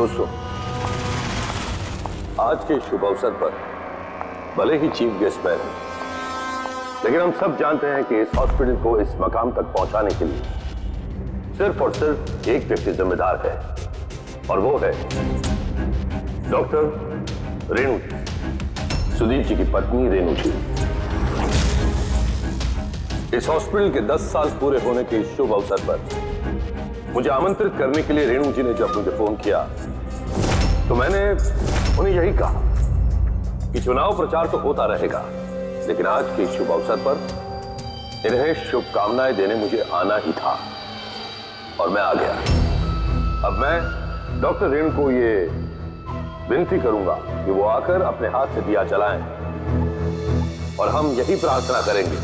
दोस्तों, आज के शुभ अवसर पर भले ही चीफ गेस्ट मैं हूं, लेकिन हम सब जानते हैं कि इस हॉस्पिटल को इस मकाम तक पहुंचाने के लिए सिर्फ और सिर्फ एक व्यक्ति जिम्मेदार है, और वो है डॉक्टर रेणु जी, सुदीप जी की पत्नी रेणु जी। इस हॉस्पिटल के 10 साल पूरे होने के इस शुभ अवसर पर मुझे आमंत्रित करने के लिए रेणु जी ने जब मुझे फोन किया तो मैंने उन्हें यही कहा कि चुनाव प्रचार तो होता रहेगा, लेकिन आज के शुभ अवसर पर इन्हें शुभकामनाएं देने मुझे आना ही था, और मैं आ गया। अब मैं डॉक्टर रेणु को ये विनती करूंगा कि वो आकर अपने हाथ से दिया जलाएं, और हम यही प्रार्थना करेंगे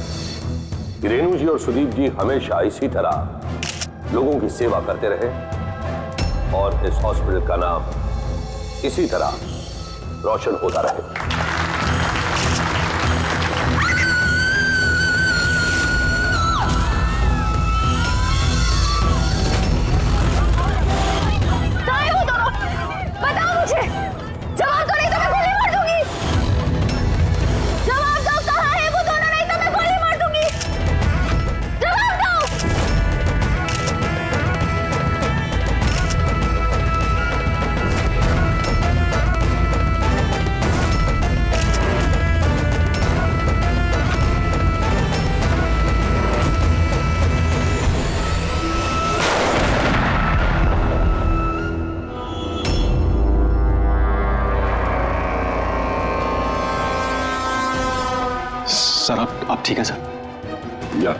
कि रेणु जी और सुदीप जी हमेशा इसी तरह लोगों की सेवा करते रहे और इस हॉस्पिटल का नाम इसी तरह रोशन होता रहे। सर आप ठीक है सर? या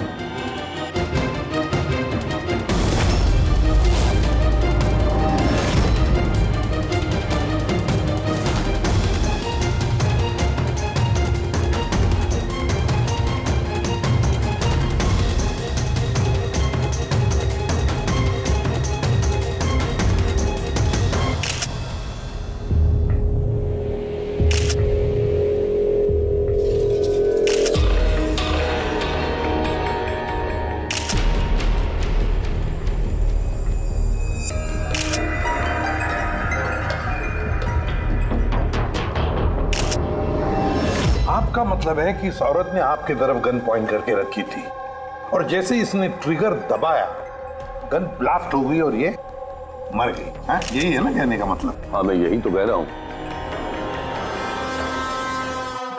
आपका मतलब है कि इस औरत ने आपकी तरफ गन पॉइंट करके रखी थी, और जैसे इसने ट्रिगर दबाया गन ब्लास्ट हो गई और ये मर गई। हाँ, यही है ना कहने का मतलब? हाँ, मैं यही तो कह रहा हूं।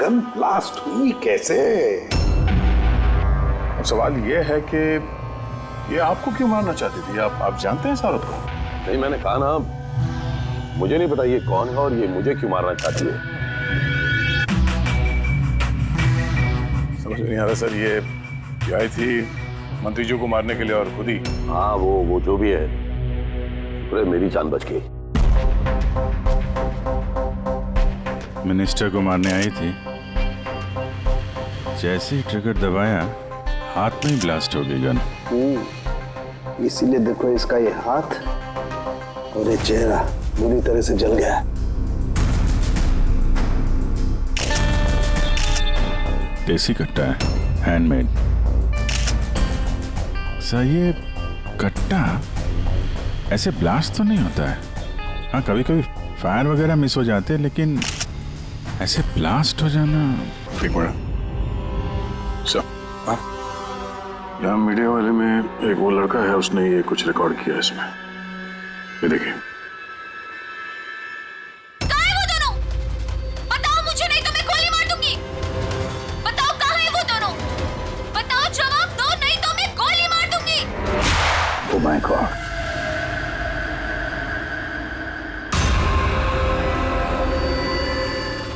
गन ब्लास्ट हुई कैसे? अब सवाल ये है कि ये आपको क्यों मारना चाहती थी? आप जानते हैं इस औरत को? नहीं, मैंने कहा ना, मुझे नहीं पता ये कौन है और ये मुझे क्यों मारना चाहती है। समझ नहीं आ रहा सर। ये आई थी मंत्री जी को मारने के लिए और खुद ही। हाँ, वो जो भी है, पूरे मेरी जान बच गई। मिनिस्टर को मारने आई थी, जैसे ही ट्रिगर दबाया हाथ में ही ब्लास्ट हो गई गन। इसीलिए देखो इसका ये हाथ और ये चेहरा बुरी तरह से जल गया है। देसी कट्टा है, हैंडमेड। सर, ये कट्टा ऐसे ब्लास्ट तो नहीं होता है। हाँ, कभी कभी फायर वगैरह मिस हो जाते हैं, लेकिन ऐसे ब्लास्ट हो जाना। एक मिनट सर, यहाँ मीडिया वाले में एक वो लड़का है, उसने ये कुछ रिकॉर्ड किया इसमें, ये देखिए।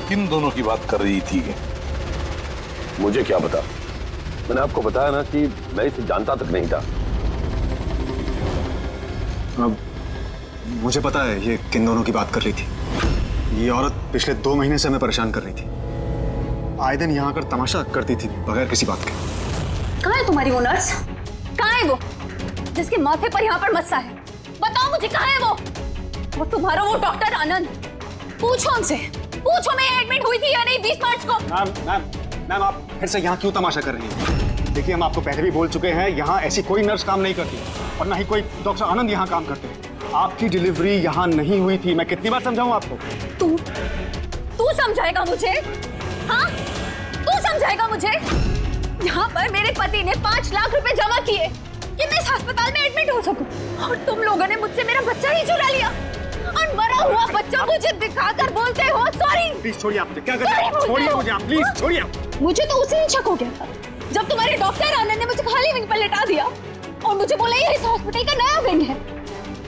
किन दोनों की बात कर रही थी? मुझे क्या पता? मैंने आपको बताया ना कि मैं इसे जानता तक नहीं था। अब मुझे पता है ये किन दोनों की बात कर रही थी। ये औरत पिछले 2 महीने से हमें परेशान कर रही थी। आए दिन यहाँ आकर तमाशा करती थी बगैर किसी बात के। कहाँ है तुम्हारी वो नर्स? कहाँ है वो जिसके माथे पर यहाँ पर मस्सा है? बताओ मुझे, कहाँ है वो तुम्हारा वो डॉक्टर आनंद? पूछो उनसे, पूछो मैं एडमिट हुई थी या नहीं 20 मार्च को। मैम आप फिर से यहाँ क्यों तमाशा कर रही हैं? देखिए, हम आपको पहले भी बोल चुके हैं, यहाँ ऐसी कोई नर्स काम नहीं करती और ना ही कोई डॉक्टर आनंद यहाँ काम करते हैं। आपकी डिलीवरी यहाँ नहीं हुई थी। मैं कितनी बार समझाऊं आपको? तू समझाएगा मुझे? हाँ, तू समझाएगा मुझे? यहाँ पर मेरे पति ने 5 लाख रुपए जमा किए कि मैं इस अस्पताल में एडमिट हो सकूं, और तुम लोगों ने मुझसे मेरा बच्चा ही चुरा लिया और मरा हुआ बच्चा मुझे दिखाकर बोलते हो सॉरी। प्लीज छोड़िए आप मुझे। क्या कर रहे हैं? छोड़िए मुझे आप, प्लीज छोड़िए। मुझे तो उसी दिन शक हो गया था जब तुम्हारे डॉक्टर आनंद ने मुझे खाली विंग पर लेटा दिया और मुझे बोला ये इस हॉस्पिटल का नया विंग है।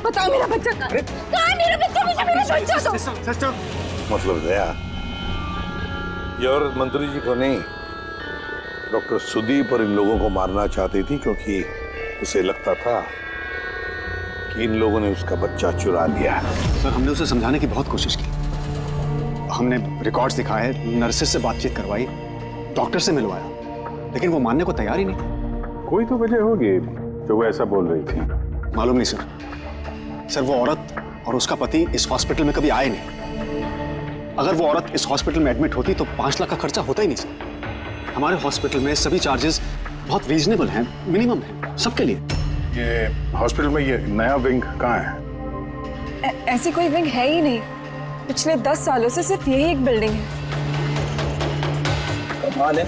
बताओ मेरा बच्चा कहाँ है? मेरा बच्चा, मुझे मेरा बच्चा दो। सिस्टर, मतलब दया, ये औरत मंत्री जी को नहीं, डॉक्टर सुदीप और इन लोगों को मारना चाहती थी, क्योंकि उसे लगता था कि इन लोगों ने उसका बच्चा चुरा लिया। सर हमने उसे समझाने की बहुत कोशिश की। हमने रिकॉर्ड्स दिखाए, नर्सेस से बातचीत करवाई, डॉक्टर से मिलवाया, लेकिन वो मानने को तैयार ही नहीं। कोई तो वजह होगी जो वो ऐसा बोल रही थी। मालूम नहीं सर। सर वो औरत और उसका पति इस हॉस्पिटल में कभी आए नहीं। अगर वो औरत इस हॉस्पिटल में एडमिट होती तो 5 लाख का खर्चा होता ही नहीं सर। हमारे हॉस्पिटल में सभी चार्जेस बहुत रीजनेबल हैं, मिनिमम है सबके लिए। ये हॉस्पिटल में ये नया विंग कहाँ है? ऐसी कोई विंग है ही नहीं। पिछले 10 सालों से सिर्फ यही एक बिल्डिंग है। कमाल है,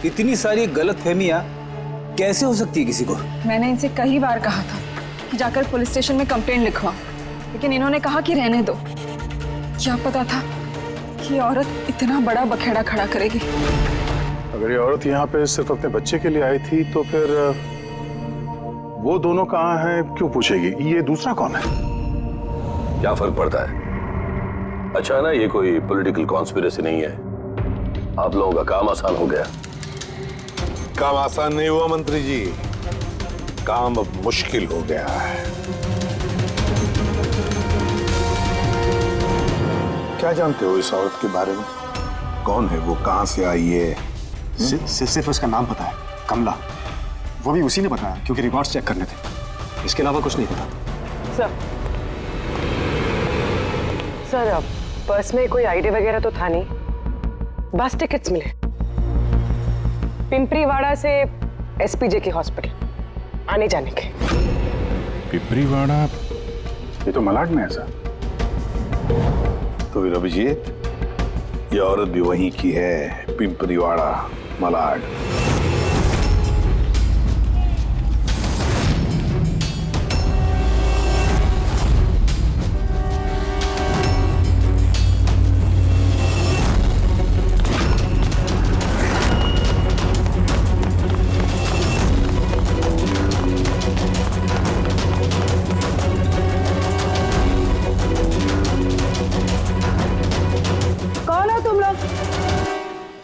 इतनी सारी गलतफहमियां कैसे हो सकती है किसी को? मैंने इनसे कई बार कहा था कि जाकर पुलिस स्टेशन में कंप्लेंट लिखवा, लेकिन इन्होंने कहा कि रहने दो। क्या पता था कि औरत इतना बड़ा बखेड़ा खड़ा करेगी। अगर ये औरत यहाँ पे सिर्फ अपने बच्चे के लिए आई थी तो फिर वो दोनों कहाँ हैं क्यों पूछेगी? ये दूसरा कौन है? क्या फर्क पड़ता है? अच्छा ना, ये कोई पॉलिटिकल कॉन्स्पिरेसी नहीं है। आप लोगों का काम आसान हो गया। काम आसान नहीं हुआ मंत्री जी, काम अब मुश्किल हो गया है। क्या जानते हो इस औरत के बारे में? कौन है वो, कहां से आई है? सिर्फ उसका नाम पता है, कमला। वो भी उसी ने बताया क्योंकि रिकॉर्ड्स चेक करने थे। इसके अलावा कुछ नहीं पता। सर पर्स में कोई आईडी वगैरह तो था नहीं, बस टिकट्स मिले पिंपरीवाड़ा से एसपीजे के हॉस्पिटल आने जाने के। पिपरीवाड़ा, ये तो मलाड में है सर। तो फिर अभिजीत, ये औरत भी वहीं की है, पिंपरीवाड़ा, मलाड।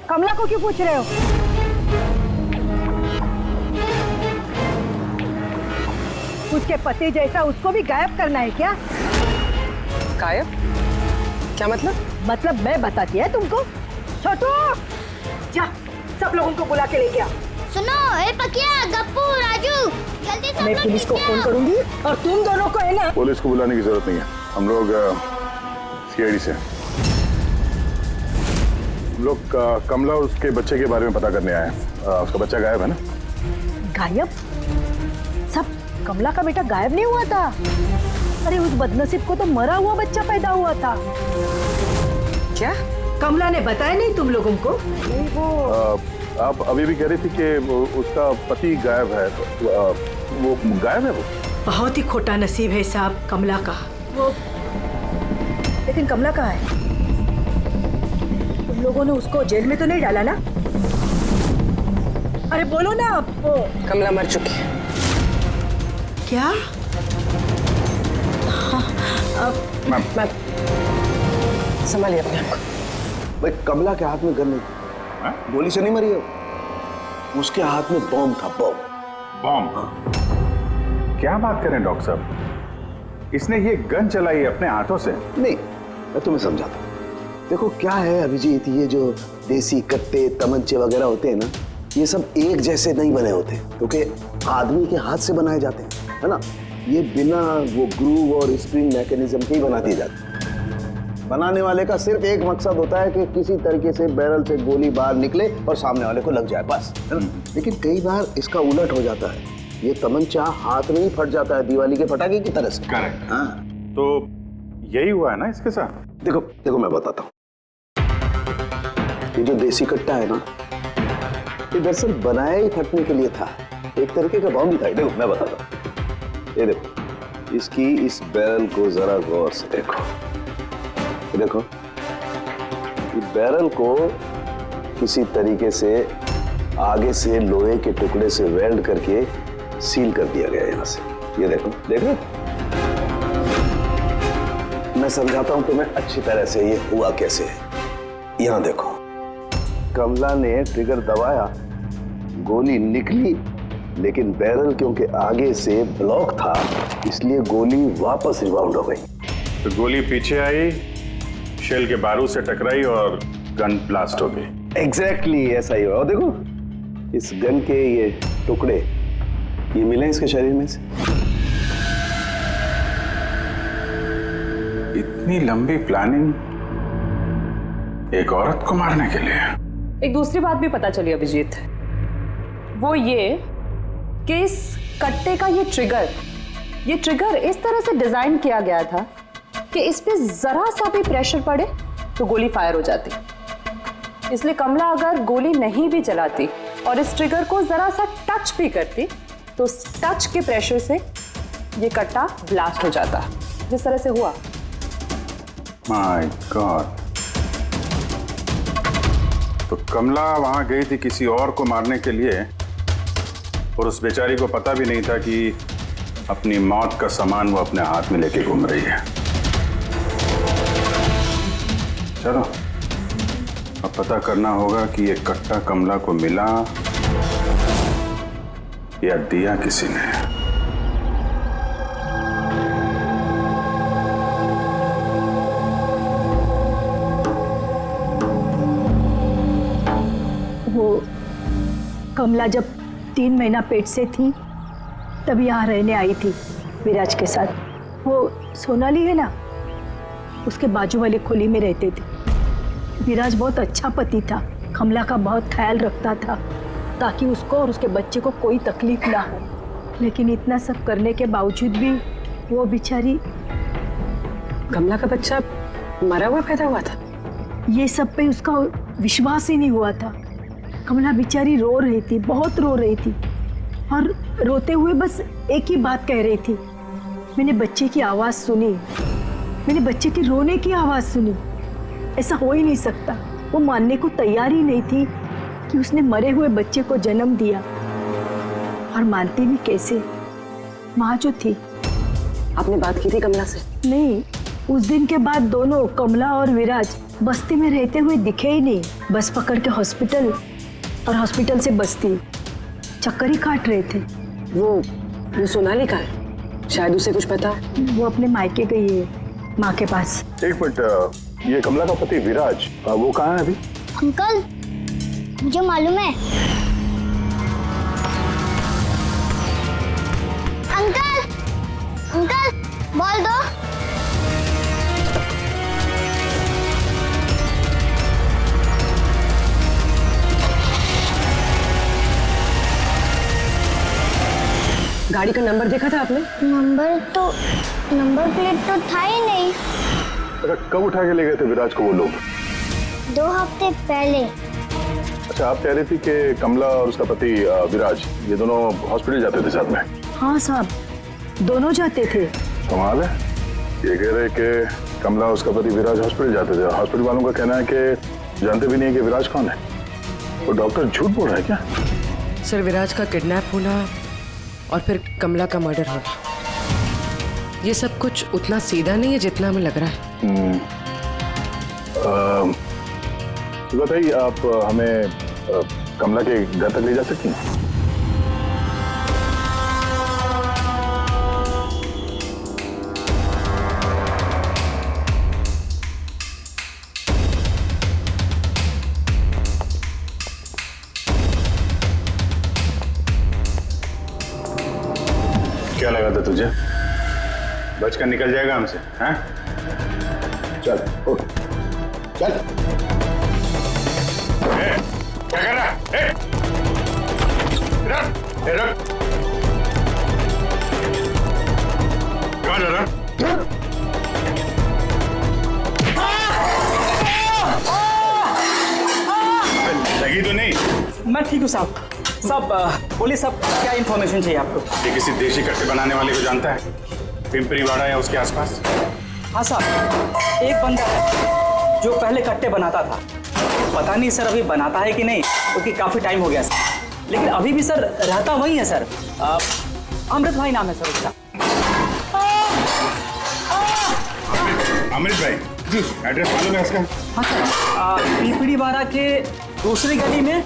कमला को क्यों पूछ रहे हो? उसके पति जैसा उसको भी गायब करना है क्या? गायब? क्या मतलब? मतलब मैं बताती है तुमको। छोटू, जा सब लोगों को बुला के लेके आ। सुनो, ए पकिया, गप्पू, राजू, जल्दी सब मैं लोग पुलिस को नीचे फोन आओ। करूंगी और तुम दोनों को है ना। पुलिस को बुलाने की जरूरत नहीं है, हम लोग सीआईडी से हैं। हम लोग कमला और उसके बच्चे के बारे में पता करने आए हैं। उसका बच्चा गायब है ना? गायब? सब कमला का बेटा गायब नहीं हुआ था। अरे उस बदनसीब को तो मरा हुआ बच्चा पैदा हुआ था। क्या? कमला ने बताया नहीं तुम लोगों को? नहीं वो आप अभी भी कह रही थी कि उसका पति गायब है। वो गायब है? वो बहुत ही खोटा नसीब है साहब कमला का। वो लेकिन कमला कहाँ है? तुम लोगों ने उसको जेल में तो नहीं डाला ना? अरे बोलो ना आप। कमला मर चुकी है। क्या? मैम संभालिए अपने आप को। भाई कमला के हाथ में गन नहीं थी, गोली से नहीं मरी है, उसके हाथ में बॉम्ब था, बॉम्ब। बॉम्ब? क्या बात करें डॉक्टर साहब, इसने ये गन चलाई अपने हाथों से? नहीं, मैं तुम्हें समझाता हूँ। देखो क्या है अभिजीत, ये जो देसी कट्टे तमंचे वगैरह होते हैं ना, ये सब एक जैसे नहीं बने होते, क्योंकि आदमी के हाथ से बनाए जाते हैं, है ना। ये बिना वो ग्रूव और स्प्रिंग मैकेनिज्म के ही बना दिए जाते हैं। बनाने वाले का सिर्फ एक मकसद होता है कि किसी तरीके से बैरल से गोली बाहर निकले और सामने वाले को लग जाए, बस, है ना। लेकिन कई बार इसका उलट हो जाता है। ये तमंचा हाथ में ही फट जाता है दिवाली के पटाखे की तरह से। करेक्ट। हाँ तो यही हुआ है ना इसके साथ? देखो देखो मैं बताता हूँ। ये जो देसी कट्टा है ना, ये दरअसल बनाया ही फटने के लिए था, एक तरीके का बॉम्ब ही था। देखो मैं बताता हूँ, ये देखो इसकी इस बैरल को जरा गौर से देखो। ये देखो इस बैरल को किसी तरीके से आगे से लोहे के टुकड़े से वेल्ड करके सील कर दिया गया यहाँ से। ये देखो देखो, मैं समझाता हूं तुम्हें अच्छी तरह से ये हुआ कैसे है। यहां देखो, कमला ने ट्रिगर दबाया, गोली निकली, लेकिन बैरल क्योंकि आगे से ब्लॉक था इसलिए गोली वापस रिबाउंड हो गई। तो गोली पीछे आई, शेल के बारूद से टकराई और गन ब्लास्ट हो गई। एग्जैक्टली ऐसा ही हुआ। और देखो इस गन के ये टुकड़े ये मिले इसके शरीर में से। इतनी लंबी प्लानिंग एक औरत को मारने के लिए। एक दूसरी बात भी पता चली अभिजीत, वो ये कि इस कट्टे का ये ट्रिगर इस तरह से डिजाइन किया गया था कि इस पे जरा सा भी प्रेशर पड़े तो गोली फायर हो जाती। इसलिए कमला अगर गोली नहीं भी चलाती और इस ट्रिगर को जरा सा टच भी करती तो उस टच के प्रेशर से ये कट्टा ब्लास्ट हो जाता, जिस तरह से हुआ। My God. तो कमला वहां गई थी किसी और को मारने के लिए और उस बेचारी को पता भी नहीं था कि अपनी मौत का सामान वो अपने हाथ में लेके घूम रही है। चलो अब पता करना होगा कि ये कट्टा कमला को मिला या दिया किसी ने। वो कमला जब 3 महीना पेट से थी तब यहाँ रहने आई थी विराज के साथ। वो सोनाली है ना, उसके बाजू वाली खोली में रहते थे। विराज बहुत अच्छा पति था, कमला का बहुत ख्याल रखता था ताकि उसको और उसके बच्चे को कोई तकलीफ ना हो। लेकिन इतना सब करने के बावजूद भी वो बेचारी। कमला का बच्चा मरा हुआ पैदा हुआ था? ये सब पे उसका विश्वास ही नहीं हुआ था। कमला बेचारी रो रही थी, बहुत रो रही थी और रोते हुए बस एक ही बात कह रही थी, मैंने बच्चे की आवाज़ सुनी, मैंने बच्चे के रोने की आवाज़ सुनी। ऐसा हो ही नहीं सकता। वो मानने को तैयार ही नहीं थी कि उसने मरे हुए बच्चे को जन्म दिया। और मानती भी कैसे, माँ जो थी। आपने बात की थी कमला से? नहीं, उस दिन के बाद दोनों कमला और विराज बस्ती में रहते हुए दिखे ही नहीं। बस पकड़ के हॉस्पिटल और हॉस्पिटल से बस्ती चक्कर ही काट रहे थे। वो सोनाली का है, शायद उसे कुछ पता। वो अपने मायके गई है, माँ के पास। एक मिनट, ये कमला का पति विराज वो कहाँ है अभी? अंकल मुझे मालूम है। अंकल अंकल बोल दो। गाड़ी का नंबर देखा था आपने? नंबर प्लेट तो था ही नहीं। अच्छा, कब उठा के ले गए थे विराज को वो लोग? 2 हफ्ते पहले। अच्छा, आप कह रही थी कि कमला और उसका पति विराज ये दोनों हॉस्पिटल जाते थे साथ में? हाँ साहब, दोनों जाते थे। कमाल है, ये कह रहे कि कमला और उसका पति विराज हॉस्पिटल जाते थे। हॉस्पिटल वालों का कहना है कि जानते भी नहीं कि विराज कौन है। वो डॉक्टर झूठ बोल रहा है क्या? सर, विराज का किडनैप होना और फिर कमला का मर्डर होना, ये सब कुछ उतना सीधा नहीं है जितना हमें लग रहा है। बताइए, आप हमें कमला के घर तक ले जा सकती हैं? क्या लगा था तुझे बचकर निकल जाएगा हमसे? हैं? चल उठ, चल। क्या कर रहा है? रख। कहाँ जा रहा? लगी तो नहीं? मैं ठीक हूँ साहब। साहब बोलिए साहब, क्या इन्फॉर्मेशन चाहिए आपको? ये किसी देशी कट्टे बनाने वाले को जानता है? पिंपरी वाड़ा या उसके आसपास? हाँ साहब, एक बंदा है जो पहले कट्टे बनाता था। पता नहीं सर अभी बनाता है कि नहीं, क्योंकि काफ़ी टाइम हो गया सर। लेकिन अभी भी सर रहता वही है सर। अमृत भाई नाम है सर उसका। अमृत भाई जी, एड्रेस मालूम है उसका? हाँ सर, पीपड़ी वाड़ा के दूसरी गली में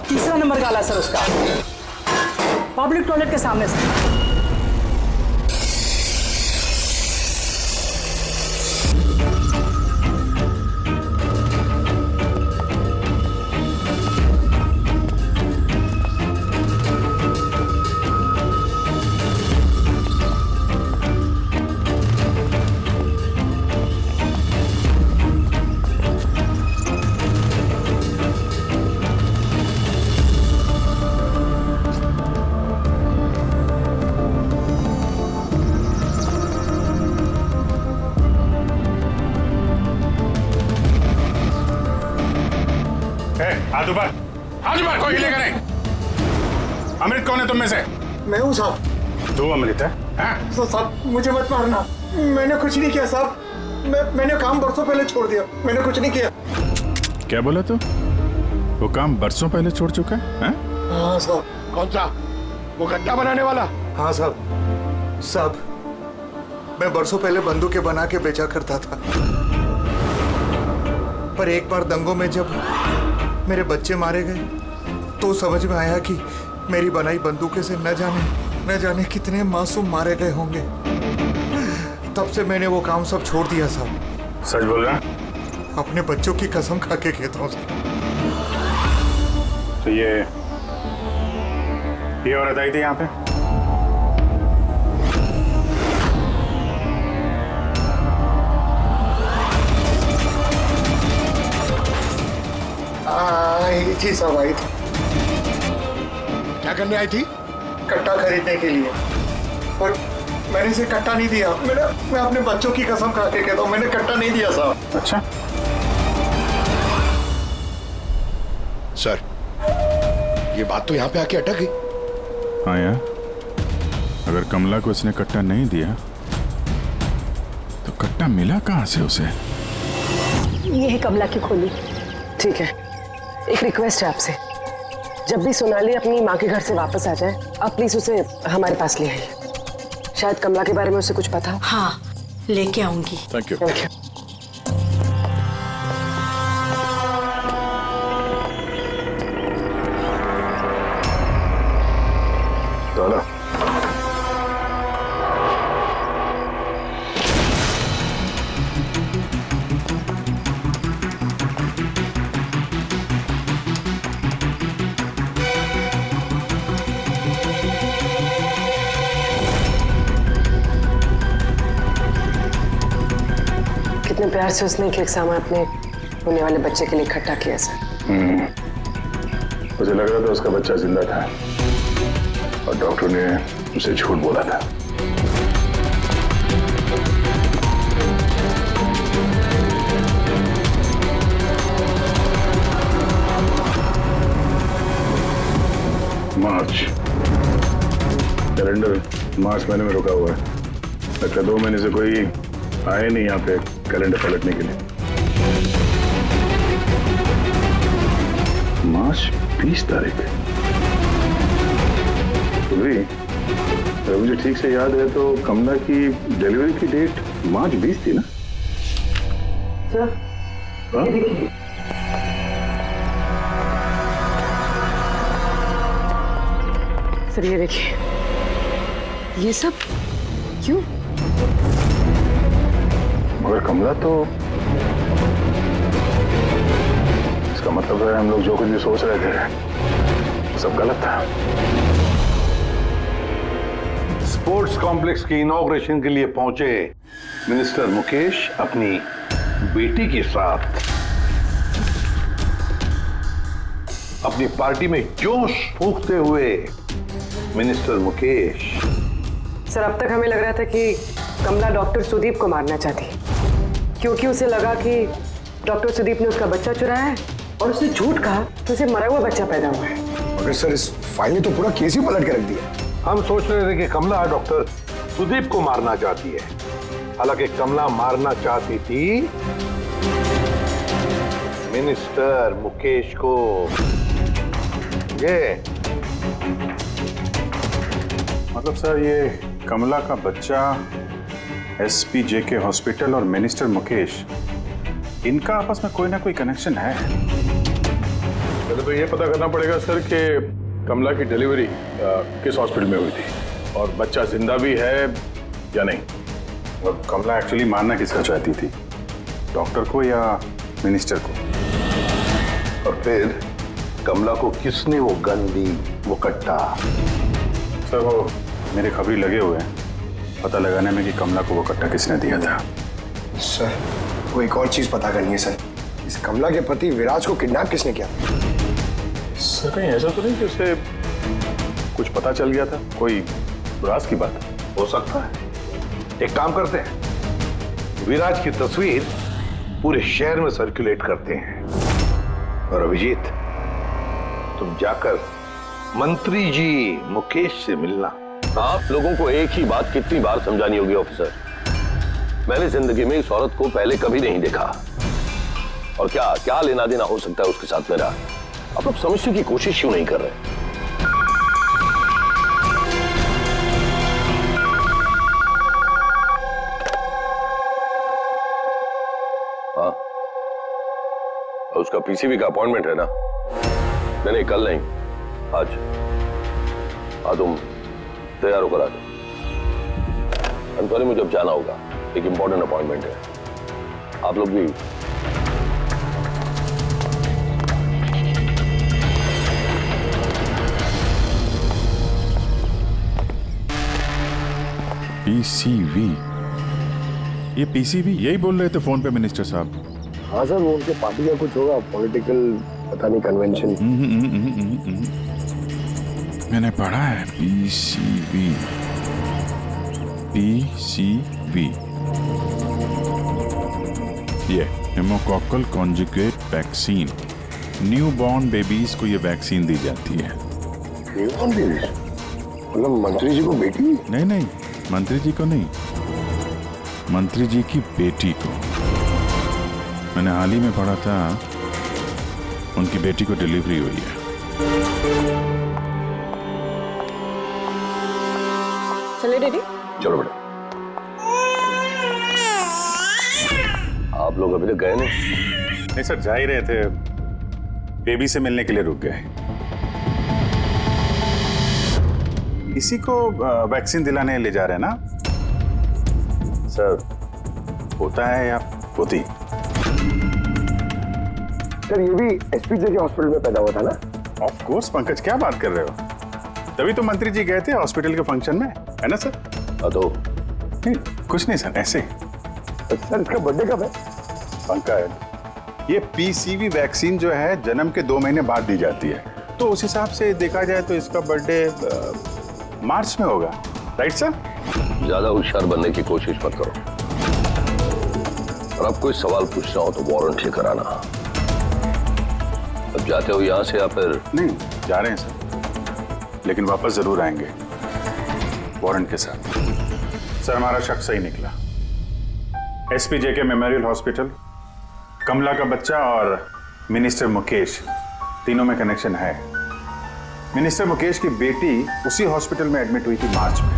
तीसरा नंबर गाला सर उसका, पब्लिक टॉयलेट के सामने सर। हाथ ऊपर, हाथ ऊपर, कोई हिलेगा नहीं। अमृत कौन है तुम में से? मैं हूँ साहब। तू अमृत है? हाँ? साहब मुझे मत मारना, मैंने कुछ नहीं किया साहब। मैंने काम बरसों पहले छोड़ दिया, मैंने कुछ नहीं किया। क्या बोला तू? वो काम बरसों पहले छोड़ चुका है? हाँ साहब। कौन सा? वो कट्टा बनाने वाला? हाँ साहब। साहब मैं बरसों पहले बंदूकें बना के बेचा करता था, पर एक बार दंगों में जब मेरे बच्चे मारे गए तो समझ में आया कि मेरी बनाई बंदूकें से न जाने कितने मासूम मारे गए होंगे। तब से मैंने वो काम सब छोड़ दिया साहब। सच बोल रहा? अपने बच्चों की कसम खा के कहता हूँ। तो ये औरत आई थी यहाँ पे? आई थी साहब, आई थी। क्या करने आई थी? कट्टा खरीदने के लिए, और मैंने इसे कट्टा नहीं दिया। मैं अपने बच्चों की कसम खा के कहता हूँ, मैंने कट्टा नहीं दिया साहब। अच्छा सर, ये बात तो यहाँ पे आके अटक गई। हाँ यार, अगर कमला को इसने कट्टा नहीं दिया तो कट्टा मिला कहाँ से उसे? ये है कमला की खोली। ठीक है, एक रिक्वेस्ट है आपसे, जब भी सोनाली अपनी माँ के घर से वापस आ जाए, आप प्लीज उसे हमारे पास ले आइए। शायद कमला के बारे में उसे कुछ पता हो। हाँ, लेके आऊंगी। Thank you. Thank you. चलो। कितने प्यार से उसने एक सामान अपने होने वाले बच्चे के लिए इकट्ठा किया सर। मुझे लग रहा था उसका बच्चा जिंदा था और डॉक्टर ने उसे झूठ बोला था। मार्च कैलेंडर मार्च महीने में रुका हुआ है। लगता 2 महीने से कोई आए नहीं यहाँ पे कैलेंडर पलटने के लिए। मार्च 20 तारीख। तो भी अगर मुझे ठीक से याद है तो कमला की डिलीवरी की डेट मार्च 20 थी ना? सर हाँ? सर ये देखिए, ये सब क्यों? मगर कमला तो, इसका मतलब है हम लोग जो कुछ भी सोच रहे थे सब गलत था। स्पोर्ट्स कॉम्प्लेक्स के इनॉग्रेशन के लिए पहुंचे मिनिस्टर मुकेश अपनी बेटी के साथ अपनी पार्टी में जोश फूंकते हुए मिनिस्टर मुकेश सर अब तक हमें लग रहा था कि कमला डॉक्टर सुदीप को मारना चाहती, क्योंकि उसे लगा कि डॉक्टर सुदीप ने उसका बच्चा चुराया है और उसने झूठ कहा तो उसे मरा हुआ बच्चा पैदा हुआ है। मगर सर इस फाइल ने तो पूरा केस ही पलट के रख दिया। हम सोच रहे थे कि कमला डॉक्टर सुदीप को मारना चाहती है, हालांकि कमला मारना चाहती थी मिनिस्टर मुकेश को। ये मतलब सर ये कमला का बच्चा SPJK हॉस्पिटल और मिनिस्टर मुकेश, इनका आपस में कोई ना कोई कनेक्शन है। पहले तो ये पता करना पड़ेगा सर कि कमला की डिलीवरी किस हॉस्पिटल में हुई थी और बच्चा जिंदा भी है या नहीं। और कमला एक्चुअली मारना किसका चाहती थी, डॉक्टर को या मिनिस्टर को? और फिर कमला को किसने वो गन दी, वो कट्टा? सर वो मेरे खबरी लगे हुए हैं पता लगाने में कि कमला को वो कट्टा किसने दिया था। सर वो एक और चीज पता करनी है सर, इस कमला के पति विराज को किडनैप किसने किया? सर कहीं ऐसा तो नहीं कि उसे कुछ पता चल गया था, कोई राज की बात? हो सकता है। एक काम करते हैं, विराज की तस्वीर पूरे शहर में सर्कुलेट करते हैं और अभिजीत तुम जाकर मंत्री जी मुकेश से मिलना। आप लोगों को एक ही बात कितनी बार समझानी होगी ऑफिसर? मैंने जिंदगी में इस औरत को पहले कभी नहीं देखा और क्या क्या लेना देना हो सकता है उसके साथ मेरा? आप लोग समझने की कोशिश क्यों नहीं कर रहे? हाँ, उसका PCV का अपॉइंटमेंट है ना? नहीं कल नहीं, आज। हाँ तुम तैयार होकर आ जाओ। I'm sorry, मुझे अब जाना होगा, एक इंपॉर्टेंट अपॉइंटमेंट है। आप लोग भी PCV, ये PCV यही बोल रहे थे फोन पे मिनिस्टर साहब। हाँ सर, वो उनके पार्टी का कुछ होगा, पॉलिटिकल पता नहीं कन्वेंशन। मैंने पढ़ा है PCV। ये pneumococcal conjugate vaccine, new born babies को ये वैक्सीन दी जाती है। New born babies? मतलब मंत्री जी को बेटी? नहीं, मंत्री जी को नहीं, मंत्री जी की बेटी को। मैंने हाल ही में पढ़ा था उनकी बेटी को डिलीवरी हुई है। चले डैडी? चलो बेटा। आप लोग अभी तक गए नहीं सर, जा ही रहे थे, बेबी से मिलने के लिए रुक गए। इसी को वैक्सीन दिलाने ले जा रहे हैं ना सर? होता है या होती? सर ये भी SPJ के हॉस्पिटल में पैदा हुआ था ना? ऑफ कोर्स पंकज, क्या बात कर रहे हो? तभी तो मंत्री जी गए थे हॉस्पिटल के फंक्शन में, है ना सर? तो नहीं कुछ नहीं सर, ऐसे। सर इसका बर्थडे कब है? पंकज, ये PCV वैक्सीन जो है जन्म के 2 महीने बाद दी जाती है, तो उस हिसाब से देखा जाए तो इसका बर्थडे मार्च में होगा, राइट सर? ज्यादा होशियार बनने की कोशिश मत करो, और अब कोई सवाल पूछना हो तो वारंट लेकर आना। अब जाते हो यहाँ से या फिर? नहीं, जा रहे हैं सर, लेकिन वापस जरूर आएंगे वारंट के साथ। सर हमारा शक सही निकला, SPJK मेमोरियल हॉस्पिटल, कमला का बच्चा और मिनिस्टर मुकेश, तीनों में कनेक्शन है। मिनिस्टर मुकेश की बेटी उसी हॉस्पिटल में एडमिट हुई थी मार्च में।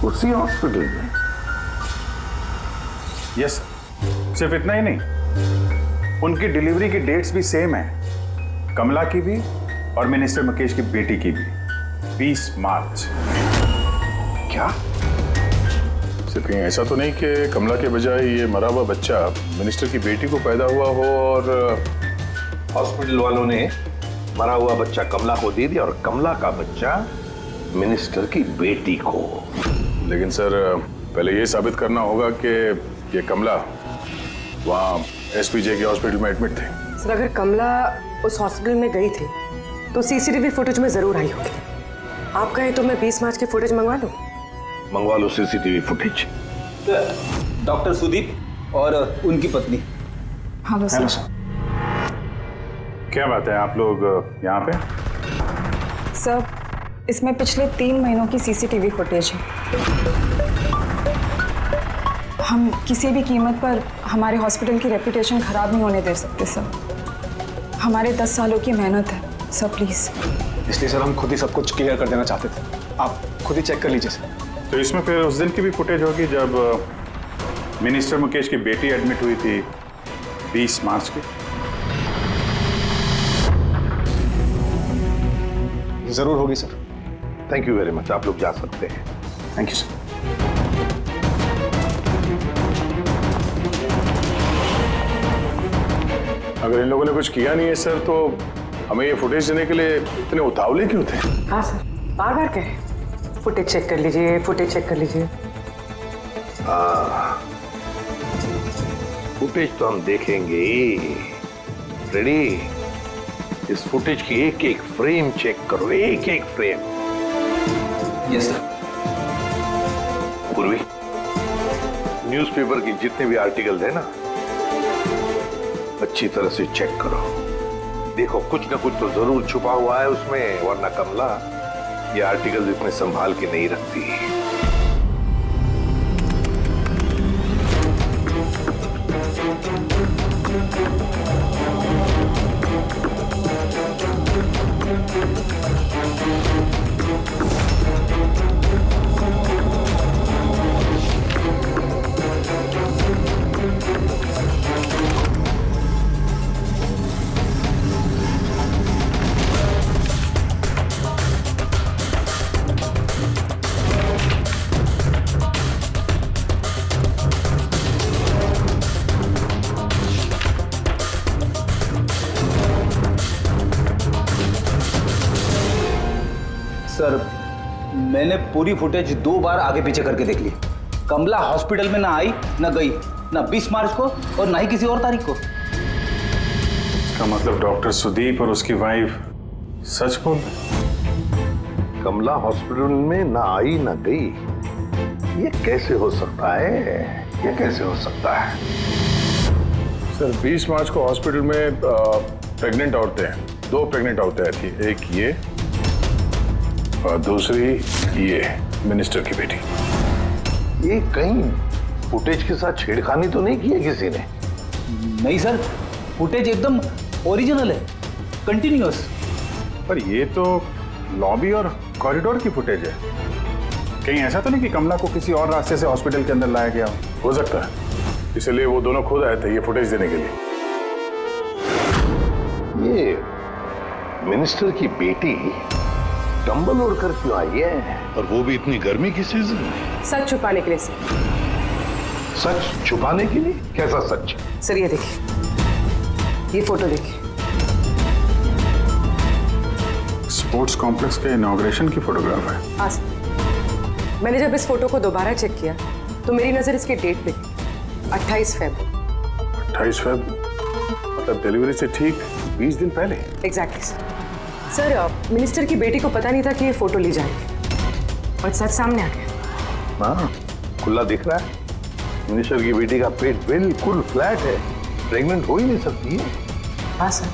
उसी हॉस्पिटल में? यस, सिर्फ इतना ही नहीं, उनकी डिलीवरी की डेट्स भी सेम है, कमला की भी और मिनिस्टर मुकेश की बेटी की भी, 20 मार्च। क्या? सिर्फ कहीं ऐसा तो नहीं कि कमला के बजाय ये मरा हुआ बच्चा मिनिस्टर की बेटी को पैदा हुआ हो और हॉस्पिटल वालों ने मरा हुआ बच्चा कमला को दे दिया और कमला का बच्चा मिनिस्टर की बेटी को? लेकिन सर पहले ये साबित करना होगा कि ये कमला वहाँ SPJ के हॉस्पिटल में एडमिट थे। सर अगर कमला उस हॉस्पिटल में गई थी तो CCTV फुटेज में जरूर आई होगी। आप कहें तो मैं 20 मार्च की फुटेज मंगवा लूं? मंगवा लो सीसीटीवी फुटेज। डॉक्टर सुदीप और उनकी पत्नी। Hello sir. क्या बात है, आप लोग यहाँ पे? सर, इसमें पिछले 3 महीनों की सीसीटीवी फुटेज है। हम किसी भी कीमत पर हमारे हॉस्पिटल की रेपुटेशन खराब नहीं होने दे सकते सर। हमारे 10 सालों की मेहनत है सर, प्लीज। इसलिए सर हम खुद ही सब कुछ क्लियर कर देना चाहते थे, आप खुद ही चेक कर लीजिए सर। तो इसमें फिर उस दिन की भी फुटेज होगी जब मिनिस्टर मुकेश की बेटी एडमिट हुई थी 20 मार्च की। जरूर होगी sir. Thank you very much, आप लोग जा सकते हैं। Thank you sir. अगर इन लोगों ने कुछ किया नहीं है सर, तो हमें ये फुटेज देने के लिए इतने उतावले क्यों थे? हाँ सर, बार बार कहें फुटेज चेक कर लीजिए, फुटेज चेक कर लीजिए। फुटेज तो हम देखेंगे। रेडी? इस फुटेज की एक एक फ्रेम चेक करो, एक एक फ्रेम। Yes sir. पूर्वी, न्यूज़पेपर की जितने भी आर्टिकल है ना, अच्छी तरह से चेक करो। देखो कुछ ना कुछ तो जरूर छुपा हुआ है उसमें, वरना कमला ये आर्टिकल इतने संभाल के नहीं रखती। सर, मैंने पूरी फुटेज 2 बार आगे पीछे करके देख ली। कमला हॉस्पिटल में ना आई, ना गई, ना 20 मार्च को और ना ही किसी और तारीख को। इसका मतलब डॉक्टर सुदीप और उसकी वाइफ सच बोल रहे? कमला हॉस्पिटल में ना आई ना गई, ये कैसे हो सकता है? ये कैसे हो सकता है? सर, 20 मार्च को हॉस्पिटल में प्रेग्नेंट औरतें, 2 प्रेग्नेंट औरतें थी। एक ये और दूसरी ये मिनिस्टर की बेटी। ये कहीं फुटेज के साथ छेड़खानी तो नहीं की है किसी ने? नहीं सर, फुटेज एकदम ओरिजिनल है, कंटिन्यूअस। पर ये तो लॉबी और कॉरिडोर की फुटेज है। कहीं ऐसा तो नहीं कि कमला को किसी और रास्ते से हॉस्पिटल के अंदर लाया गया हो सकता है, इसलिए वो दोनों खुद आए थे ये फुटेज देने के लिए। ये मिनिस्टर की बेटी कंबल ओढ़ कर क्यों आई है? और वो भी इतनी गर्मी की सीजन में? सच छुपाने के लिए सर। सच छुपाने के लिए? कैसा सच? सर ये देखिए, ये फोटो देखिए। स्पोर्ट्स कॉम्प्लेक्स के इनॉग्रेशन की फोटोग्राफ है। हाँ सर, मैंने जब इस फोटो को दोबारा चेक किया तो मेरी नजर इसकी डेट पे गई, 28 फरवरी। 28 फरवरी मतलब डिलीवरी से ठीक 20 दिन पहले। Exactly sir. मिनिस्टर की बेटी को पता नहीं था कि ये फोटो ली जाएगी और सच सामने आ गया। हाँ, खुला दिख रहा है। मिनिस्टर की बेटी का पेट बिल्कुल फ्लैट है, प्रेग्नेंट हो ही नहीं सकती है। हाँ सर,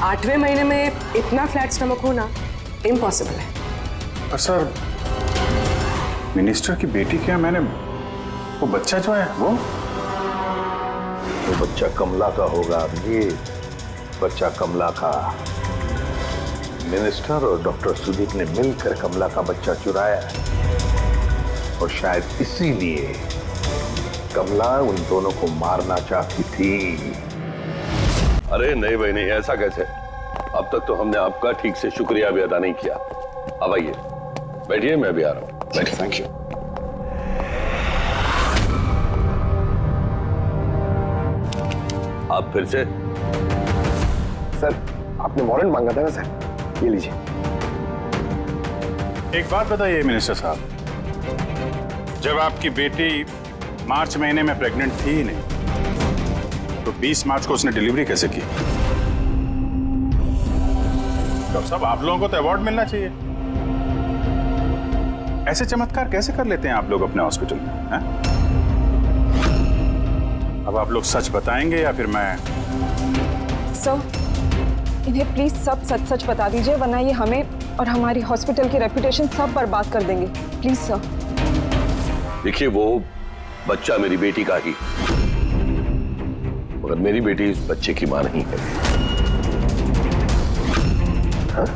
8वें महीने में इतना फ्लैट स्टमक होना इम्पॉसिबल है। और सर, मिनिस्टर की बेटी क्या, मैंने वो बच्चा जो है वो बच्चा कमला का होगा। ये बच्चा कमला का। मिनिस्टर और डॉक्टर सुदीप ने मिलकर कमला का बच्चा चुराया और शायद इसीलिए कमला उन दोनों को मारना चाहती थी। अरे नहीं भाई नहीं, ऐसा कैसे? अब तक तो हमने आपका ठीक से शुक्रिया भी अदा नहीं किया। अब आइए बैठिए, मैं भी आ रहा हूँ। बैठिए। Thank you. आप फिर से? सर, आपने वारंट मांगा था ना सर, ये लीजिए। एक बात बताइए मिनिस्टर साहब, जब आपकी बेटी मार्च महीने में प्रेग्नेंट थी ही नहीं, तो 20 मार्च को उसने डिलीवरी कैसे की? डॉक्टर साहब, आप लोगों को तो अवार्ड मिलना चाहिए। ऐसे चमत्कार कैसे कर लेते हैं आप लोग अपने हॉस्पिटल में, हैं? अब आप लोग सच बताएंगे या फिर मैं? सर, इन्हें प्लीज सब सच सच बता दीजिए, वरना ये हमें और हमारी हॉस्पिटल की रेपुटेशन सब बर्बाद कर देंगे। Please sir. देखिए, वो बच्चा मेरी बेटी का ही, मगर मेरी बेटी इस बच्चे की मां नहीं है। हाँ?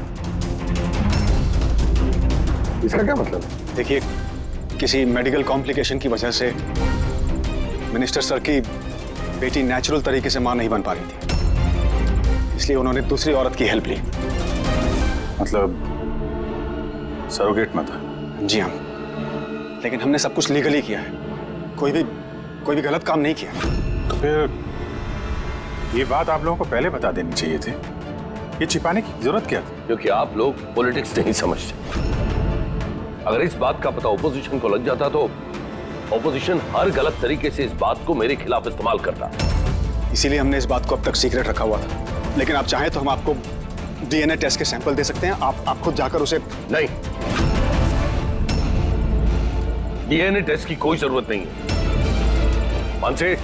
इसका क्या मतलब है? देखिए, किसी मेडिकल कॉम्प्लिकेशन की वजह से मिनिस्टर सर की बेटी नेचुरल तरीके से मां नहीं बन पा रही थी, इसलिए उन्होंने दूसरी औरत की हेल्प ली। मतलब सरोगेट मदर? जी हाँ, लेकिन हमने सब कुछ लीगली किया है, कोई भी गलत काम नहीं किया। तो फिर ये बात आप लोगों को पहले बता देनी चाहिए थी। ये छिपाने की जरूरत क्या थी? क्योंकि आप लोग पॉलिटिक्स नहीं समझते। अगर इस बात का पता ऑपोजिशन को लग जाता तो ऑपोजिशन हर गलत तरीके से इस बात को मेरे खिलाफ इस्तेमाल करता। इसीलिए हमने इस बात को अब तक सीक्रेट रखा हुआ था, लेकिन आप चाहें तो हम आपको डीएनए टेस्ट के सैंपल दे सकते हैं। आप खुद जाकर उसे। नहीं, डीएनए टेस्ट की कोई जरूरत नहीं है। मानसे,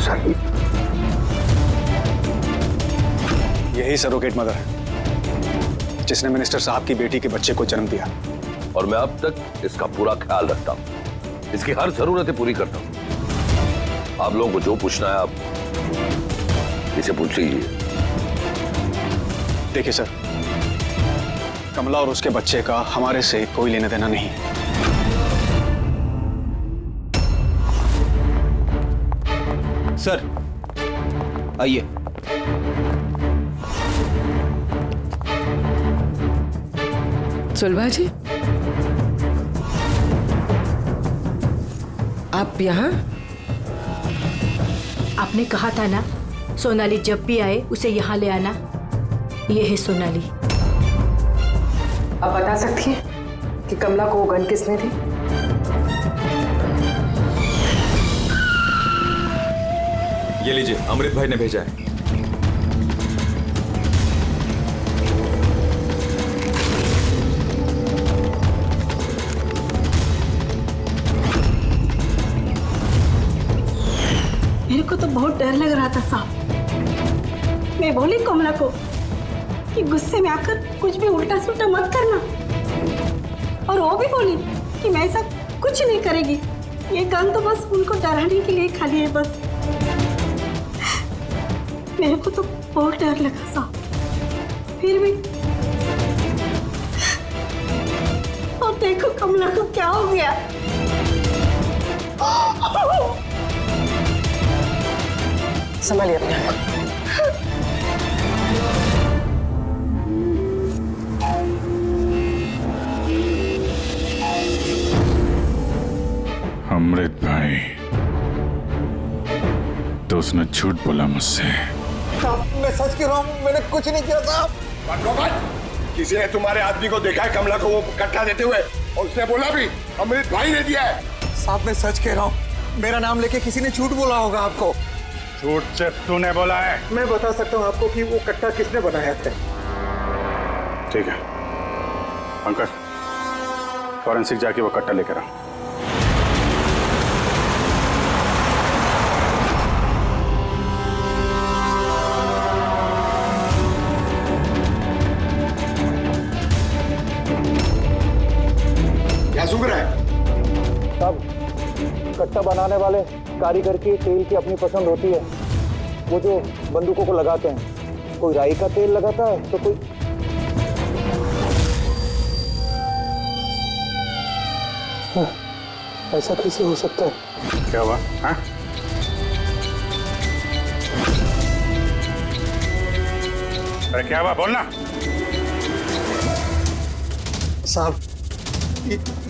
सही, यही सरोगेट मदर है जिसने मिनिस्टर साहब की बेटी के बच्चे को जन्म दिया, और मैं अब तक इसका पूरा ख्याल रखता हूं, इसकी हर जरूरतें पूरी करता हूं। आप लोगों को जो पूछना है आप इसे पूछ लीजिए। देखिए सर, कमला और उसके बच्चे का हमारे से कोई लेना देना नहीं है। सर आइए। सुलभा जी, आप यहाँ? आपने कहा था ना, सोनाली जब भी आए उसे यहाँ ले आना। ये है सोनाली। आप बता सकती हैं कि कमला को वो गन किसने दी? ये लीजिए, अमृत भाई ने भेजा है। मेरे को तो बहुत डर लग रहा था साहब। मैं बोली कमला को कि गुस्से में आकर कुछ भी उल्टा सुल्टा मत करना, और वो भी बोली कि मैं ऐसा कुछ नहीं करेगी। ये गन तो बस उनको डराने के लिए खाली है बस। मेरे को तो बहुत डर लगा साहब, फिर भी। और देखो कमला को क्या हो गया। संभालिए अपने आप। अमृत भाई, तो उसने झूठ बोला मुझसे। मैं सच कह रहा हूँ, मैंने कुछ नहीं किया साहब। किसी ने तुम्हारे आदमी को देखा है कमला को वो कट्टा देते हुए, और उसने बोला भी अमृत भाई ने दिया है। साहब मैं सच कह रहा हूँ, मेरा नाम लेके किसी ने झूठ बोला होगा आपको। झूठ सिर्फ तूने बोला है। मैं बता सकता हूँ आपको कि वो कट्टा किसने बनाया था। ठीक है पंकज, फॉरेंसिक जाके वो कट्टा लेकर आओ। क्या सुन रहा है? साहब, कट्टा बनाने वाले कारीगर की तेल की अपनी पसंद होती है। वो जो बंदूकों को लगाते हैं, कोई राई का तेल लगाता है तो कोई। ऐसा कैसे हो सकता है? क्या हुआ? हाँ? अरे क्या हुआ, बोलना। साहब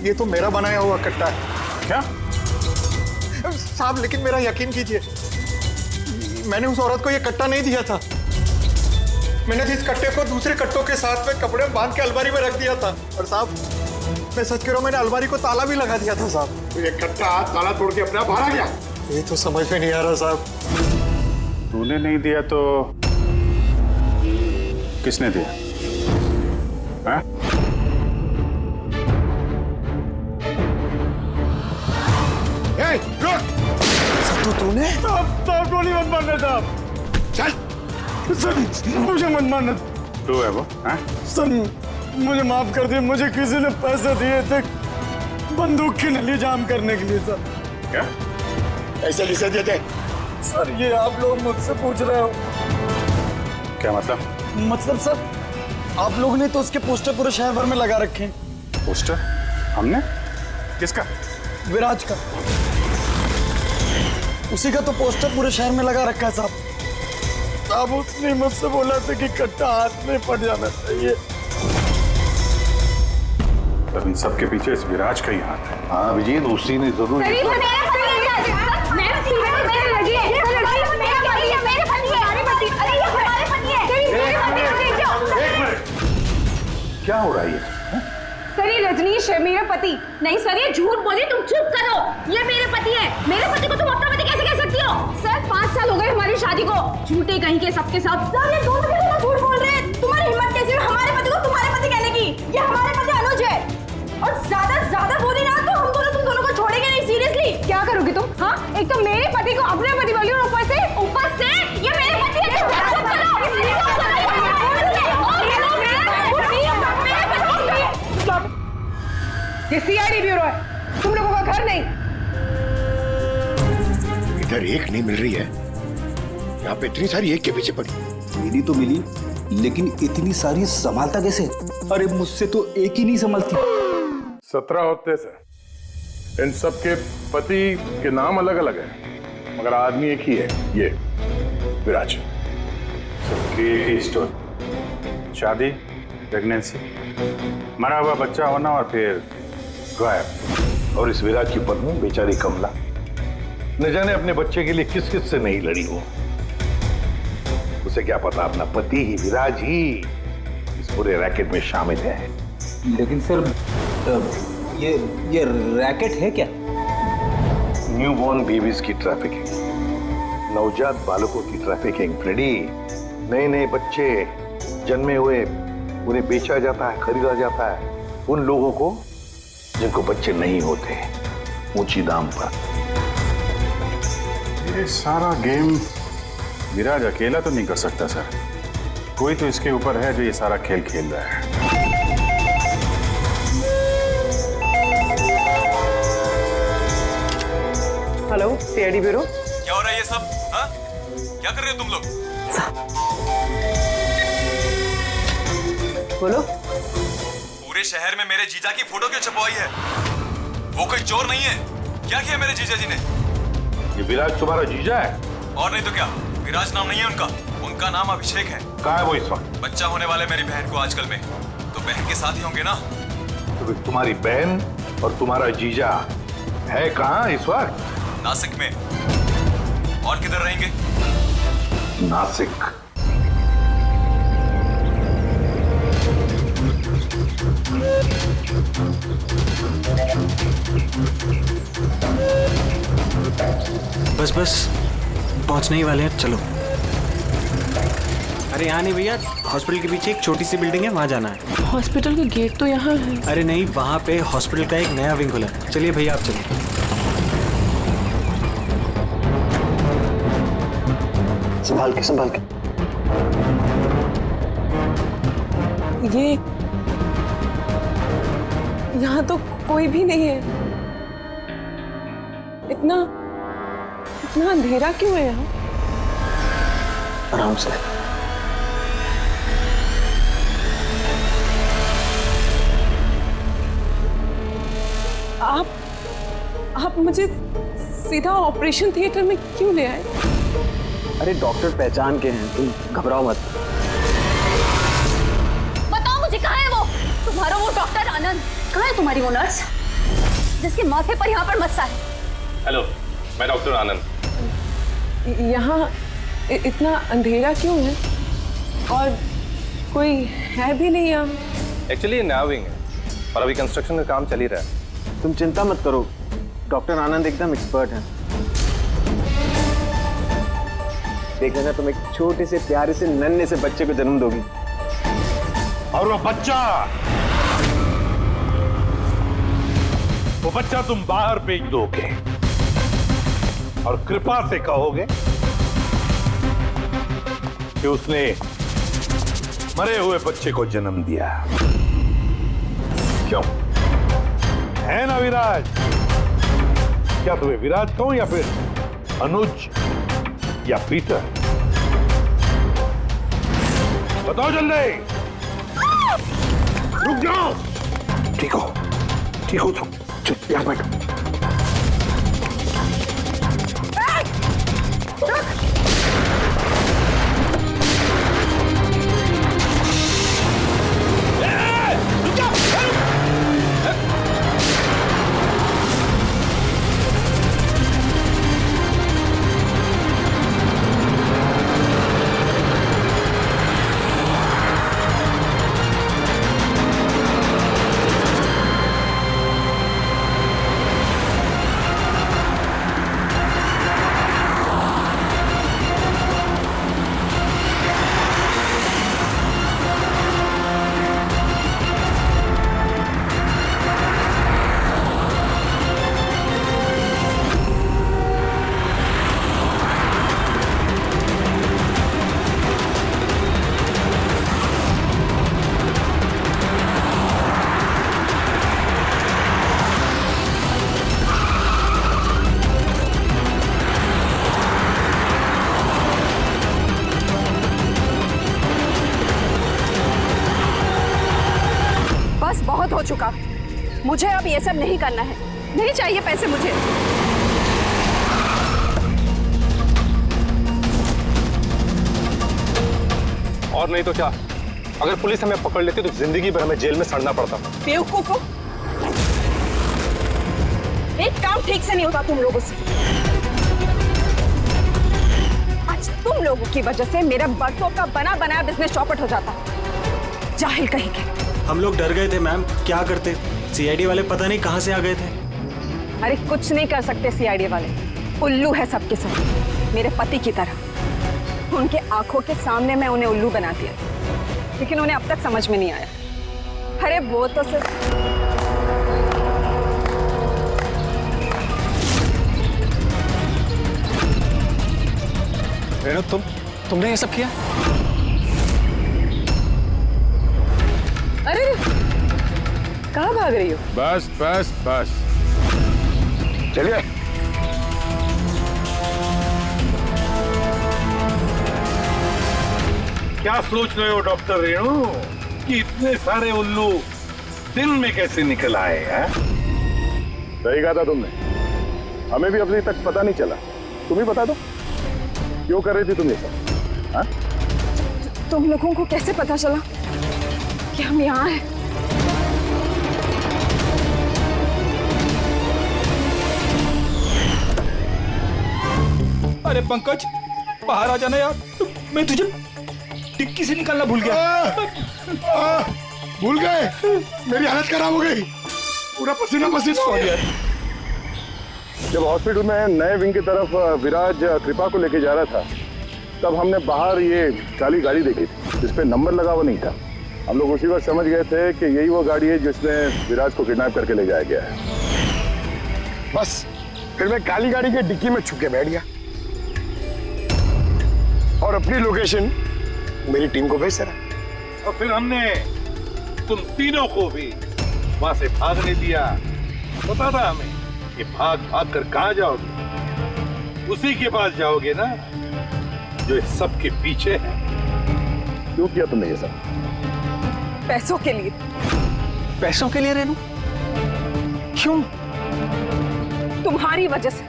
ये तो मेरा बनाया हुआ कट्टा है। क्या? साहब लेकिन मेरा यकीन कीजिए, मैंने उस औरत को ये कट्टा नहीं दिया था। मैंने इस कट्टे को दूसरे कट्टों के साथ में कपड़े में बांध के अलमारी में रख दिया था। और साहब मैं सच कह रहा हूँ, मैंने अलमारी को ताला भी लगा दिया था साहब। तो ये कट्टा ताला तोड़ के अपने आप बाहर आ गया? ये तो समझ में नहीं आ रहा साहब। तूने नहीं दिया तो किसने दिया? हाँ? तो तूने? साहब गोली मत मारना साहब। चल सर, मुझे मत मारना। तू है वो? हाँ? सर मुझे माफ कर दिए, मुझे किसी ने पैसे दिए थे बंदूक की नली जाम करने के लिए सर। क्या पैसे किसे दिए थे? सर ये आप लोग मुझसे पूछ रहे हो। क्या मतलब? मतलब सर आप लोगों ने तो उसके पोस्टर पूरे शहर भर में लगा रखे हैं। पोस्टर? हमने? किसका? विराज का। उसी का तो पोस्टर पूरे शहर में लगा रखा है साहब। साहब उसने मुझसे बोला था कि कट्टा हाथ में पड़ जाना चाहिए। तब इन सबके पीछे इस विराज का ही हाथ है। हाँ अभिजीत, उसी ने जरूर क्या हो रहा है ये? सर ये रजनीश है मेरा पति। नहीं सर ये झूठ बोली, तुम चुप करो। ये मेरे पति है। मेरे पति को तुम अपना पति कैसे कह सकती हो? सर 5 साल हो गए हमारी शादी को। झूठे कहीं के सबके सब। सर ये दोनों मिलकर झूठ बोल रहे हैं। तुम्हारी हिम्मत कैसी है हमारे पति को तुम्हारे पति कहने की? ये हमारे पति अनुज है। और ज्यादा बोली ना तो हम दोनों तुम दोनों को छोड़ेंगे नहीं। सीरियसली क्या करोगी तुम? हाँ एक तो मेरे पति को अपने पति बोली और ऊपर से ये मेरे पति है। चुप करो। ये सीआईडी ब्यूरो है, तुम लोगों का घर नहीं। इधर एक नहीं मिल रही है, यहाँ पे इतनी सारी एक के पीछे पड़ी। मेरी तो मिली, लेकिन इतनी सारी संभालता कैसे? अरे मुझसे तो एक ही नहीं संभलती। 17 होते सर। इन सब के पति के नाम अलग अलग है, मगर आदमी एक ही है, ये विराज। सबकी एक ही स्टोरी। शादी, प्रेगनेंसी, मरा हुआ बच्चा होना और फिर गायब। और इस विराज की पत्नी बेचारी कमला, न जाने अपने बच्चे के लिए किस किस से नहीं लड़ी हो। उसे क्या पता अपना पति ही, विराज ही इस पूरे रैकेट में शामिल है। लेकिन सर ये रैकेट है क्या? न्यूबॉर्न बेबीज की ट्रैफिकिंग, नवजात बालकों की ट्रैफिकिंग। फ्रेडी, नए नए बच्चे जन्मे हुए उन्हें बेचा जाता है, खरीदा जाता है उन लोगों को जिनको बच्चे नहीं होते, ऊंची दाम पर। ये सारा गेम विराज अकेला तो नहीं कर सकता सर। कोई तो इसके ऊपर है जो ये सारा खेल खेल रहा है। Hello CID bureau. क्या हो रहा है ये सब? हाँ? क्या कर रहे हो तुम लोग? बोलो। पूरे शहर में मेरे जीजा की फोटो क्यों छपवाई है? वो कोई चोर नहीं है। क्या किया मेरे जीजा जी ने? ये विराज तुम्हारा जीजा है? और नहीं तो क्या, विराज नाम नहीं है उनका, उनका नाम अभिषेक है। कहाँ है वो इस वक्त? बच्चा होने वाले मेरी बहन को आजकल में, तो बहन के साथ ही होंगे ना। तो फिर तुम्हारी बहन और तुम्हारा जीजा है कहाँ इस वक्त? नासिक में। और किधर रहेंगे? नासिक। बस पहुंचने ही वाले हैं, चलो। अरे यहाँ नहीं भैया, हॉस्पिटल के पीछे एक छोटी सी बिल्डिंग है, वहाँ जाना है। हॉस्पिटल का गेट तो यहाँ है। अरे नहीं, वहाँ पे हॉस्पिटल का एक नया विंग खुला है। चलिए भैया आप चलिए। संभाल के। ये यहाँ तो कोई भी नहीं है। इतना अंधेरा क्यों है यहाँ? आराम से। आप मुझे सीधा ऑपरेशन थिएटर में क्यों ले आए? अरे डॉक्टर पहचान के हैं, तुम घबराओ मत। बताओ मुझे कहाँ है वो तुम्हारा वो डॉक्टर आनंद? कहाँ है तुम्हारी वो नर्स जिसके माथे पर यहाँ पर मस्सा है? हेलो, मैं डॉक्टर आनंद। यहाँ इतना अंधेरा क्यों है? और कोई है भी नहीं यहाँ? एक्चुअली ये नया विंग है और अभी कंस्ट्रक्शन का काम चल ही रहा है। तुम चिंता मत करो, डॉक्टर आनंद एकदम एक्सपर्ट हैं। देखना ना तुम एक छोटे से प्यारे से नन्हे से बच्चे को जन्म दोगी। और वो बच्चा तुम बाहर भेज दोगे और कृपा से कहोगे कि उसने मरे हुए बच्चे को जन्म दिया। क्यों है ना विराज? क्या तुम्हें विराज कहूं या फिर अनुज या पीटर? बताओ जल्दी। रुक जाओ। ठीक हो तुम। चुप यहाँ बैठो। बहुत हो चुका, मुझे अब ये सब नहीं करना है। नहीं चाहिए पैसे मुझे। और नहीं तो क्या, अगर पुलिस हमें पकड़ लेती तो जिंदगी भर हमें जेल में सड़ना पड़ता। बेवकूफ, एक काम ठीक से नहीं होता तुम लोगों से। आज तुम लोगों की वजह से मेरा बरसों का बना बनाया बिजनेस चौपट हो जाता। जाहिल कहीं के। हम लोग डर गए थे मैम, क्या करते? सीआईडी वाले पता नहीं कहां से आ गए थे। अरे कुछ नहीं कर सकते सीआईडी वाले, उल्लू है सबके सब, मेरे पति की तरह। उनके आंखों के सामने मैं उन्हें उल्लू बना दिया, लेकिन उन्हें अब तक समझ में नहीं आया। अरे वो तो सिर्फ रेणु, तुमने ये सब किया? अरे कहाँ भाग रही हो? बस बस बस, चलिए। क्या सोच रहे हो डॉक्टर रेणु कि इतने सारे उल्लू दिन में कैसे निकल आए हैं? सही कहा था तुमने, हमें भी अभी तक पता नहीं चला। तुम ही बता दो, क्यों कर रही थी तुम ये सब? हाँ? तुम लोगों को कैसे पता चला कि हम यहाँ हैं? अरे पंकज, बाहर आ जाना यार, मैं तुझे टिक्की से निकालना भूल गया। भूल गए? मेरी हालत खराब हो गई, पूरा पसीना पसीना हो गया। जब हॉस्पिटल में नए विंग की तरफ विराज कृपा को लेके जा रहा था, तब हमने बाहर ये काली गाड़ी देखी थी जिसपे नंबर लगा हुआ नहीं था। हम लोग उसी वक्त समझ गए थे कि यही वो गाड़ी है जिसमें विराज को किडनैप करके ले जाया गया है। बस फिर मैं काली गाड़ी के डिक्की में छुप के बैठ गया और अपनी लोकेशन मेरी टीम को भेज दे। और फिर हमने तुम तीनों को भी वहां से भागने दिया। पता था हमें कि भाग भाग कर कहां जाओगे, उसी के पास जाओगे ना जो इस सब के पीछे है। क्यों किया तुमने ये सब? पैसों के लिए। पैसों के लिए रेनू? क्यों? तुम्हारी वजह से,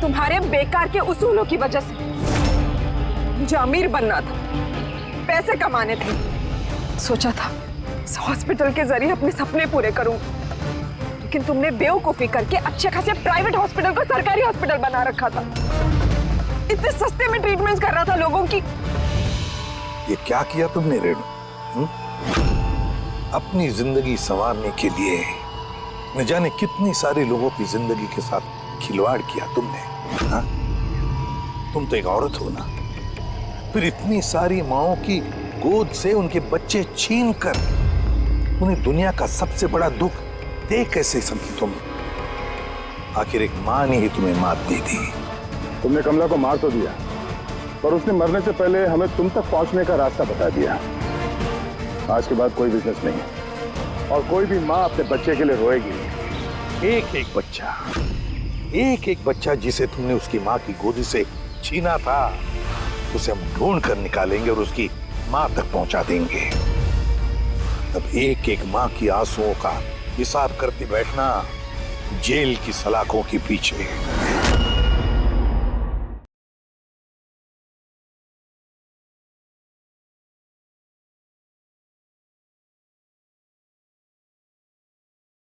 तुम्हारे बेकार के उसूलों की वजह से। मुझे अमीर बनना था, पैसे कमाने थे। सोचा था इस हॉस्पिटल के जरिए अपने सपने पूरे करूं, लेकिन तुमने बेवकूफी करके अच्छे खासे प्राइवेट हॉस्पिटल को सरकारी हॉस्पिटल बना रखा था। इतने सस्ते में ट्रीटमेंट कर रहा था लोगों की। ये क्या किया तुमने रेणु? अपनी जिंदगी संवारने के लिए न जाने कितनी सारे लोगों की जिंदगी के साथ खिलवाड़ किया तुमने। हाँ? तुम तो एक औरत हो ना, फिर इतनी सारी माओं की गोद से उनके बच्चे छीन कर उन्हें दुनिया का सबसे बड़ा दुख दे कैसे समझी तुम? आखिर एक मां ने ही तुम्हें मात दी थी। तुमने कमला को मार तो दिया, पर उसने मरने से पहले हमें तुम तक पहुंचने का रास्ता बता दिया। आज के बाद कोई बिजनेस नहीं है और कोई भी मां अपने बच्चे के लिए रोएगी नहीं। एक एक बच्चा जिसे तुमने उसकी मां की गोदी से छीना था, उसे हम ढूंढ कर निकालेंगे और उसकी मां तक पहुंचा देंगे। तब एक एक मां की आंसुओं का हिसाब करते बैठना जेल की सलाखों के पीछे।